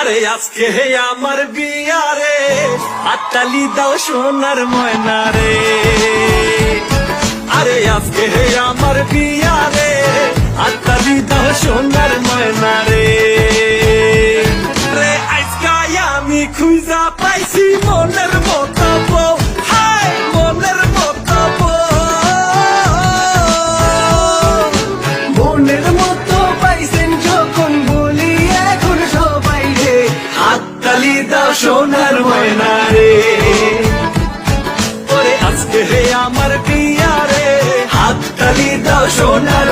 আরে আজকে হে আমার বিয়া রে, হাততালি দাও সোনার ময়না রে। আরে আজকে হে আমার বিয়া রে, হাততালি দাও সোনার ময়না রে। রে আজকাই আমি খুঁজা পাইছি মনের মতো বউ, হায় মনের মতো বউ। মনের মতো পাইছেন যখন বলি এখন সবাই রে, হাততালি দাও সোনার ময়না রে। ওরে আজকে হে আমার বিয়া রে, হাততালি দাও সোনার